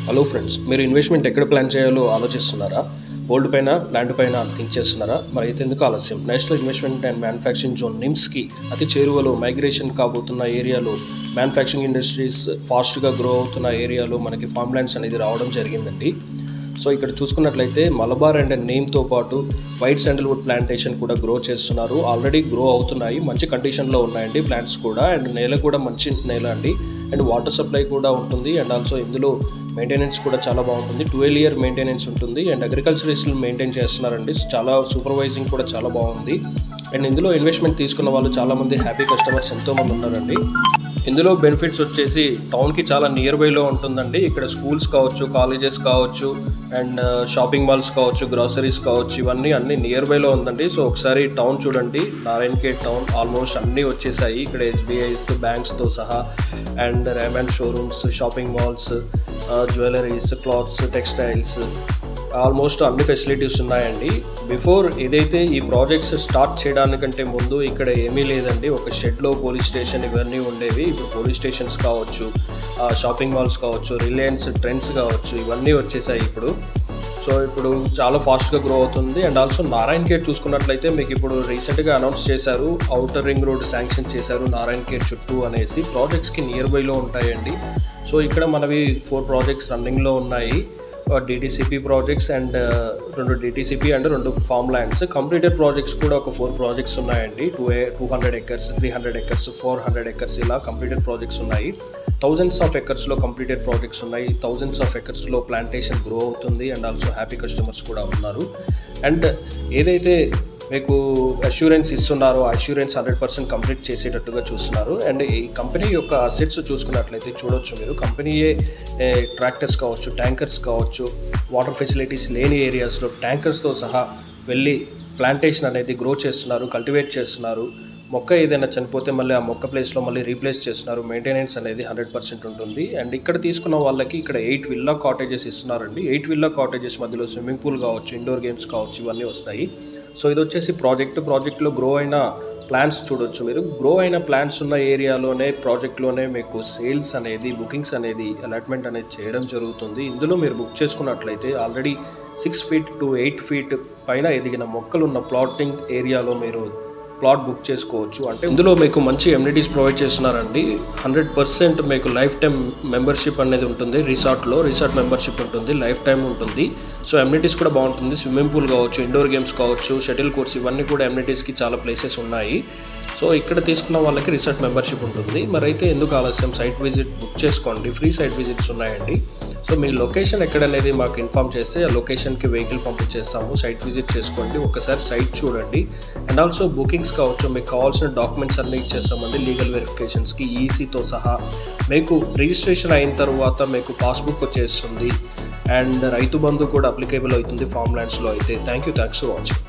Hello friends, మీరు investment ఎక్కడ plan చేయాలో ఆలోచిస్తున్నారా? గోల్డ్ పైన, ల్యాండ్ పైన థింక్ చేస్తున్నారా? మరి అయితే ఎందుకు ఆలస్యం? National investment and manufacturing zone నిమ్స్కి అతి చేరువలో మైగ్రేషన్ కాబోతున్న ఏరియాలో, మ్యానుఫ్యాక్చరింగ్ ఇండస్ట్రీస్ ఫాస్ట్గా గ్రో అవుతున్న ఏరియాలో మనకి ఫార్మ్ ల్యాండ్స్ అనేది రావడం జరిగిందండి. సో ఇక్కడ చూసుకున్నట్లయితే మలబార్ అండ్ నేమ్తో పాటు వైట్ శాండల్వుడ్ ప్లాంటేషన్ కూడా గ్రో చేస్తున్నారు. ఆల్రెడీ గ్రో అవుతున్నాయి, మంచి కండిషన్లో ఉన్నాయండి ప్లాంట్స్ కూడా. అండ్ నేల కూడా మంచి నేల అండి. అండ్ వాటర్ సప్లై కూడా ఉంటుంది. అండ్ ఆల్సో ఇందులో మెయింటెనెన్స్ కూడా చాలా బాగుంటుంది. 12 year మెయింటెనెన్స్ ఉంటుంది. అండ్ అగ్రికల్చరిస్టులు మెయింటైన్ చేస్తున్నారండి. చాలా సూపర్వైజింగ్ కూడా చాలా బాగుంది. అండ్ ఇందులో ఇన్వెస్ట్మెంట్ తీసుకున్న వాళ్ళు చాలామంది హ్యాపీ కస్టమర్స్ ఎంతోమంది ఉన్నారండి. ఇందులో బెనిఫిట్స్ వచ్చేసి టౌన్కి చాలా నియర్ బైలో ఉంటుందండి. ఇక్కడ స్కూల్స్ కావచ్చు, కాలేజెస్ కావచ్చు, అండ్ షాపింగ్ మాల్స్ కావచ్చు, గ్రాసరీస్ కావచ్చు, ఇవన్నీ అన్ని నియర్ బైలో ఉందండి. సో ఒకసారి టౌన్ చూడండి. నారాయణఖేడ్ టౌన్ ఆల్మోస్ట్ అన్నీ వచ్చేసాయి. ఇక్కడ ఎస్బీఐస్, బ్యాంక్స్తో సహా, and Raymond showrooms, shopping malls, jewelleries, clothes, textiles, almost అన్ని ఫెసిలిటీస్ ఉన్నాయండి. బిఫోర్ ఏదైతే ఈ ప్రాజెక్ట్స్ స్టార్ట్ చేయడానికంటే ముందు ఇక్కడ ఏమీ లేదండి. ఒక షెడ్లో పోలీస్ స్టేషన్ ఇవన్నీ ఉండేవి. ఇప్పుడు పోలీస్ స్టేషన్స్ కావచ్చు, షాపింగ్ మాల్స్ కావచ్చు, రిలయన్స్ ట్రెండ్స్ కావచ్చు, ఇవన్నీ వచ్చేసాయి ఇప్పుడు. సో ఇప్పుడు చాలా ఫాస్ట్గా గ్రో అవుతుంది. అండ్ ఆల్సో నారాయణఖేడ్ చూసుకున్నట్లయితే మీకు ఇప్పుడు రీసెంట్గా అనౌన్స్ చేశారు, ఔటర్ రింగ్ రోడ్ శాంక్షన్ చేశారు నారాయణఖేడ్ చుట్టూ అనేసి. ప్రాజెక్ట్స్కి నియర్ బైలో ఉంటాయండి. సో ఇక్కడ మనవి 4 ప్రాజెక్ట్స్ రన్నింగ్లో ఉన్నాయి. DTCP projects and 2 DTCP and 2 farm lands. Completed projects కూడా ఒక 4 ప్రాజెక్ట్స్ ఉన్నాయండి. 200 acres, 300 acres, 400 acres ఇలా కంప్లీటెడ్ ప్రాజెక్ట్స్ ఉన్నాయి. థౌజండ్స్ ఆఫ్ ఎకర్స్లో కంప్లీటెడ్ ప్రాజెక్ట్స్ ఉన్నాయి. థౌజండ్స్ ఆఫ్ ఎకర్స్లో ప్లాంటేషన్ గ్రో అవుతుంది. అండ్ ఆల్సో హ్యాపీ కస్టమర్స్ కూడా ఉన్నారు. అండ్ ఏదైతే మీకు అష్యూరెన్స్ ఇస్తున్నారో ఆ అష్యూరెన్స్ 100% కంప్లీట్ చేసేటట్టుగా చూస్తున్నారు. అండ్ ఈ కంపెనీ యొక్క అసెట్స్ చూసుకున్నట్లయితే చూడొచ్చు మీరు. కంపెనీయే ట్రాక్టర్స్ కావచ్చు, ట్యాంకర్స్ కావచ్చు, వాటర్ ఫెసిలిటీస్ లేని ఏరియాస్లో ట్యాంకర్స్తో సహా వెళ్ళి ప్లాంటేషన్ అనేది గ్రో చేస్తున్నారు, కల్టివేట్ చేస్తున్నారు. మొక్క ఏదైనా చనిపోతే మళ్ళీ ఆ మొక్క ప్లేస్లో మళ్ళీ రీప్లేస్ చేస్తున్నారు. మెయింటెనెన్స్ అనేది 100% ఉంటుంది. అండ్ ఇక్కడ తీసుకున్న వాళ్ళకి ఇక్కడ 8 విల్లా కాటేజెస్ ఇస్తున్నారండి. 8 విల్లా కాటేజెస్ మధ్యలో స్విమ్మింగ్ పూల్ కావచ్చు, ఇండోర్ గేమ్స్ కావచ్చు, ఇవన్నీ వస్తాయి. సో ఇది వచ్చేసి ప్రాజెక్ట్లో గ్రో అయిన ప్లాన్స్ చూడొచ్చు మీరు. గ్రో అయిన ప్లాన్స్ ఉన్న ఏరియాలోనే, ప్రాజెక్ట్లోనే మీకు సేల్స్ అనేది, బుకింగ్స్ అనేది, అలాట్మెంట్ అనేది చేయడం జరుగుతుంది. ఇందులో మీరు బుక్ చేసుకున్నట్లయితే ఆల్రెడీ 6 feet to 8 feet పైన ఎదిగిన మొక్కలు ఉన్న ప్లాటింగ్ ఏరియాలో మీరు ప్లాట్ బుక్ చేసుకోవచ్చు. అంటే ఇందులో మీకు మంచి ఎమ్యూనిటీస్ ప్రొవైడ్ చేస్తున్నారండి. 100% మీకు లైఫ్ టైం మెంబర్షిప్ అనేది ఉంటుంది. రిసార్ట్ మెంబర్షిప్ ఉంటుంది, లైఫ్ టైం ఉంటుంది. సో ఎమ్యూనిటీస్ కూడా బాగుంటుంది. స్విమ్మింగ్ పూల్ కావచ్చు, ఇండోర్ గేమ్స్ కావచ్చు, షటిల్ కోర్స్, ఇవన్నీ కూడా ఎమ్యూనిటీస్కి చాలా ప్లేసెస్ ఉన్నాయి. సో ఇక్కడ తీసుకున్న వాళ్ళకి రిసార్ట్ మెంబర్షిప్ ఉంటుంది. మరి అయితే ఎందుకు ఆలస్యం? సైట్ విజిట్ బుక్ చేసుకోండి. ఫ్రీ సైట్ విజిట్స్ ఉన్నాయండి. సో మీ లొకేషన్ ఎక్కడనేది మాకు ఇన్ఫామ్ చేస్తే ఆ లొకేషన్కి వెహికల్ పంపించేస్తాము. సైట్ విజిట్ చేసుకోండి, ఒకసారి సైట్ చూడండి. అండ్ ఆల్సో బుకింగ్స్ కావచ్చు, మీకు కావాల్సిన డాక్యుమెంట్స్ అన్నీ ఇచ్చేస్తామండి. లీగల్ వెరిఫికేషన్స్కి ఈసీతో సహా మీకు రిజిస్ట్రేషన్ అయిన తర్వాత మీకు పాస్బుక్ వచ్చేస్తుంది. అండ్ రైతు బంధు కూడా అప్లికేబుల్ అవుతుంది ఫార్మ్ ల్యాండ్స్లో అయితే. Thanks for watching.